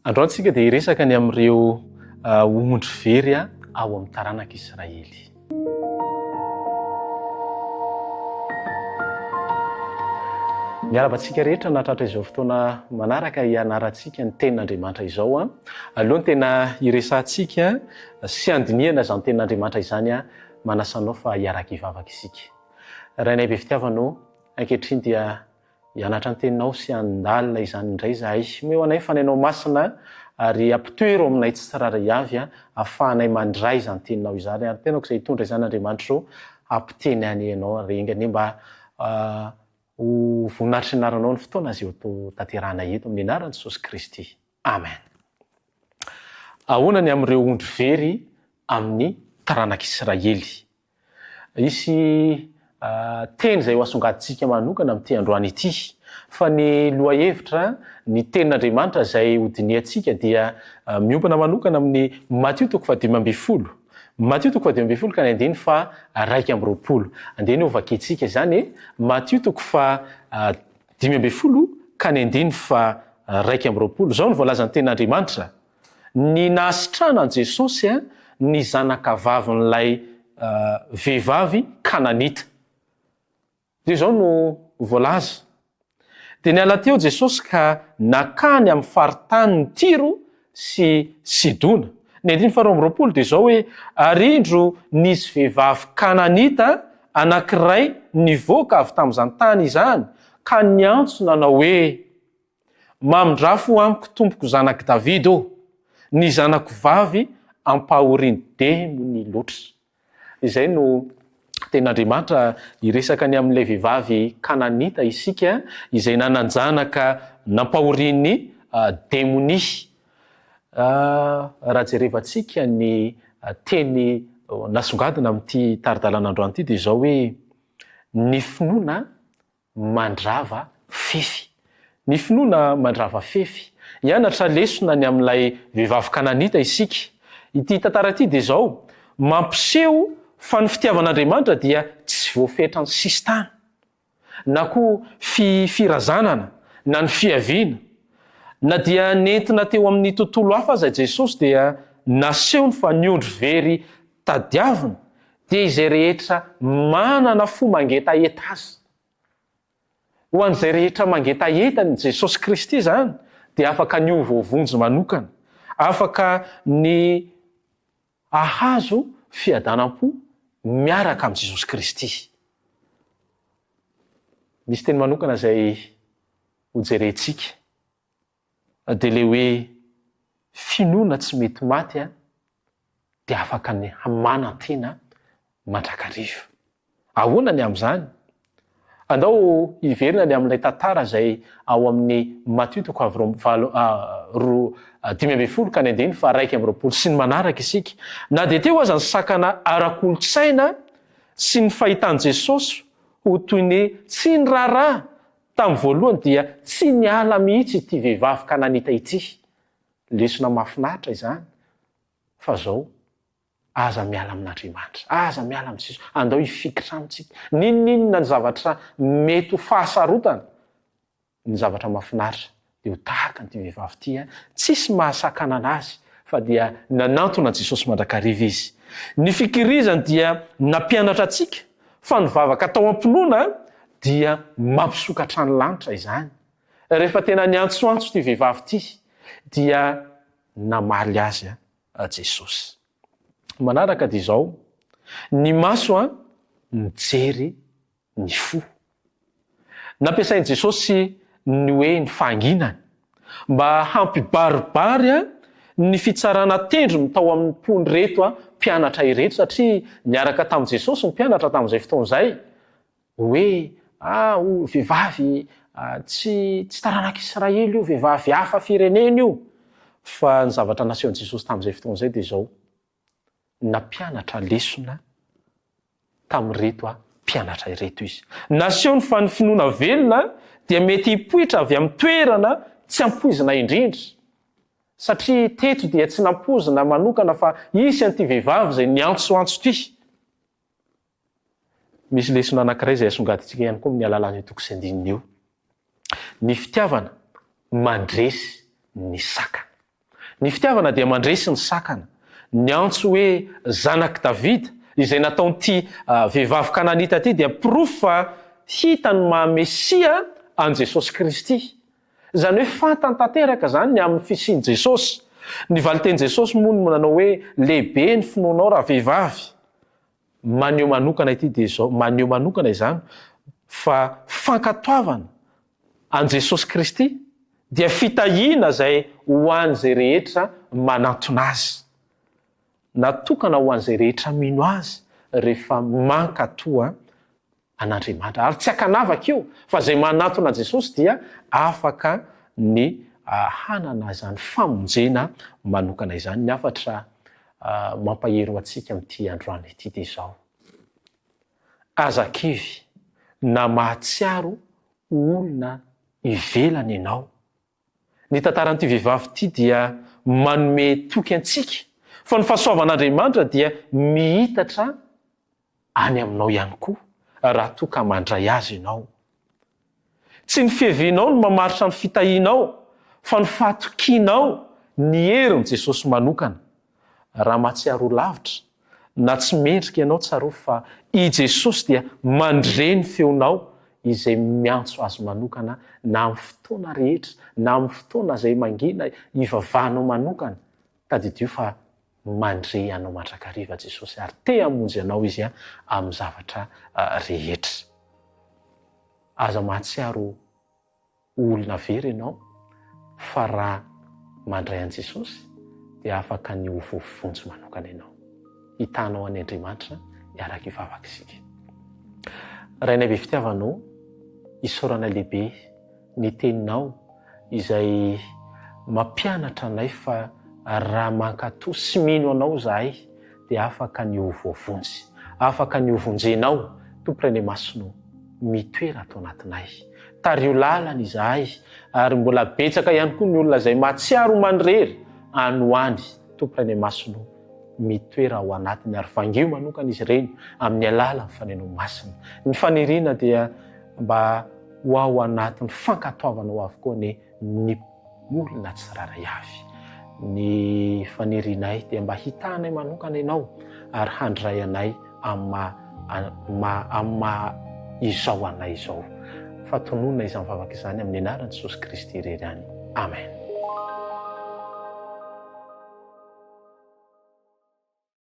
Androantsika dia hiresaka ny amin'ireo ondry very ao amin'ny taranak'Israely. Miarabantsika rehetra natratra izao fotoana manaraka hianarantsika ny tenin'Andriamanitra izao. Aloha ny tena hiresantsika sy andiniana izany tenin'Andriamanitra izany manasanao fa hiaraka hivavaka isika. Raha nay be fitiavanao, ankehitriny dia hianatra ny teninao sy andalina izany indray izahay. Omeo anay fanainao masina ary ampitoero aminay tsy tsiraray avy ahafahanay mandray izany teninao izany. Ary tenako izay hitondra izany Andriamanitra izao ampiteny any ianao ary engany mba ho voninahitry ny anaranao ny fotoana izay ho tanterahana eto amin'ny anaran'i Jesosy Kristy. Amen. Ahoana ny amin'ireo ondry very amin'ny taranak'Israely? Isy teny izay ho asongadintsika manokana amin'ity androany ity. Fa ny lohahevitra, ny tenin'Andriamanitra izay hodiniantsika dia miompana manokana amin'ny Matthieu 5:12. Matthieu 5:12 ka ny andiny fa 2:20. Andeha ny hovakintsika izany Matthieu 5:12 ka ny andiny fa 2:20. Izao ny voalazan'ny tenin'Andriamanitra. Ny nahasitrana an' Jesosy ny zanakavavin'ilay vehivavy Kananita. Dia izao no voalaza. Dia niala teo Jesosy ka nakany amin'ny faritany ny Tiro sy Sidona. Ny andiny faharoa amby roapolo dia izao hoe ary indro nisy vehivavy Kananita anankiray nivoaka avy tamin'izany tany izany ka niantso nanao hoe mamindrafo amiko tompoko zanak' Davida ô, ny zanako vavy ampahoriany demony loatra. Izay no tenin'Andriamanitra hiresaka ny amin'ilay vehivavy Kananita isika izay nananjanaka nampahoriany demony. Raha jerevantsika ny teny nasongadina amin'ity taridalan'androany ity dia izao hoe ny finoana mandrava fefy. Ny finoana mandrava fefy. Hianatra lesona ny amin'ilay vehivavy Kananita isika. Ity tantara ity dia izao mampiseho fa ny fitiavan'Andriamanitra dia tsy voafetra ny sistana, na koa firazanana, na ny fiaviana, na dia nentina teo amin'ny tontolo hafa aza Jesosy dia nasehony fa ny ondry very tadiavina dia izay rehetra manana fo mangeta enta azy. Ho an'izay rehetra mangeta entany Jesosy Kristy izany dia afaka ny ovovonjy manokana, afaka ny ahazo fiadanam-po miaraka amin'i Jesosy Kristy. Misy teny manokana izay hojerentsika dia ilay hoe finoana tsy mety maty dia afaka ny hamanantena mandrakariva. Ahoana ny amin'izany? Andao hiverina ny amin'ilay tantara izay ao amin'ny Matthieu 5:12 ka ny andiny fa 2:20 sy ny manaraka isika. Na dia teo aza ny sakana ara-kolotsaina sy ny fahitan'i Jesosy ho toy ny tsy ny raharaha tamin'ny voalohany dia tsy niala mihitsy ity vehivavy Kananita ity. Lesona mahafinaritra izany. Fa izao aza miala amin'Andriamanitra, aza miala amin'ny Jesosy, andao hifikitra amintsika. Ninonina ny zavatra mety ho fahasarotana? Ny zavatra mahafinaritra dia ho tahaka n'ity vehivavy ity, tsisy mahasakana anazy fa dia nanantona Jesosy mandrakariva izy. Ny fikirizany dia nampianatra antsika fa ny vavaka tao am-pinoana dia mampisokatra ny lanitra izany. Rehefa tena niantsoantso ity vehivavy ity dia namaly azy Jesosy. Manaraka dia izao, ny maso mijery ny fo. Nampiasain'i Jesosy ny hoe ny fahanginany mba hampibaribary ny fitsarana tendrony tao amin'ny mpony reto mpianatra ireto, satria niaraka tamin'i Jesosy ny mpianatra tamin'izay fotoan'izay hoe vehivavy tsy taranak'Israely io, vehivavy hafa firenena io. Fa ny zavatra nasehon'i Jesosy tamin'izay fotoan'izay dia izao, nampianatra lesona tamin'ireto mpianatra ireto izy. Nasehony fa ny finoana velona dia mety hipoitra avy amin'ny toerana tsy ampoizina indrindra. Satria teto dia tsy nampozina manokana fa isy an'ity vehivavy izay niantsoantso ity. Misy lesona anankiray izay asongadintsika ihany koa amin'ny alalany toko sy andininy io. Ny fitiavana mandresy ny saka. Ny fitiavana dia mandresy ny sakana. Ny antso hoe zanaky Davida izay nataon'ity vehivavy kananita ty dia proof fa hitany mahamesia an Jesosy Kristy. Zany hoe fantany tanteraka zany ny amin'ny fisiany Jesosy. Ny valiteny Jesosy moa no nanao hoe lehibe ny finoanao raha vehivavy. Maneho manokana ity dia zao, maneho manokana izany fa fankatoavana an Jesosy Kristy dia fitahiana zay ho an'izay rehetra manantona azy. Natokana ho an'izay rehetra mino azy rehefa mankatoa an'Andriamanitra. Ary tsy hakanavaka io fa zay manantona Jesosy dia afaka ny hanana izany famonjena manokana izany. Ny afatra mampahero antsika amin'ity androany ity dia izao. Azakivy na mahatsiaro olona ivelany ianao. Ny tantaran'ity vehivavy ity dia manome toky antsika fa ny fahasoavan'Andriamanitra dia mihitatra any aminao ihany koa raha toa ka mandray azy ianao. Tsy ny fihevinao no mamaritra ny fitahianao fa ny fahatokianao ny herin'i Jesosy manokana. Raha mahatsiaro lavitra na tsy mendrika ianao tsaro fa i Jesosy dia mandre ny feonao izay miantso azy manokana na amin'ny fotoana rehetra na amin'ny fotoana izay mangina ivavahanao manokana. Tadidio fa mandre anao mandrakariva Jesosy ary te hamonjy anao izy amin'ny zavatra rehetra. Aza mahatsiaro olona very ianao fa raha mandray an Jesosy dia afaka ny ho vovonjy manokana ianao. Hitanao any Andriamanitra iaraka ivavaka isika. Rainay be fitiavanao, isaorana lehibe ny teninao izay mampianatra anay fa raha mankatoa sy mino anao zahay dia afaka ny ho voavonjy, afaka ny ho vonjenao. Tomporay masonao mitoera atao anatinay. Tario lalana izahay ary mbola betsaka ihany koa ny olona izay mahatsiaro mandrery anoany. Tomporay masonao mitoera ao anatiny ary vangio manokana izy ireny amin'ny alalan'ny fanenao masina. Ny faniriana dia mba ho ao anatin'ny fankatoavanao avokoa ny olona tsiraray avy. Ny fanirianay dia mba hitanay manokana ianao ary handray anay amin'ny izao anay izao. Fatononona izany vavaka izany amin'ny anaran'i Jesosy Kristy irery ihany. Amen.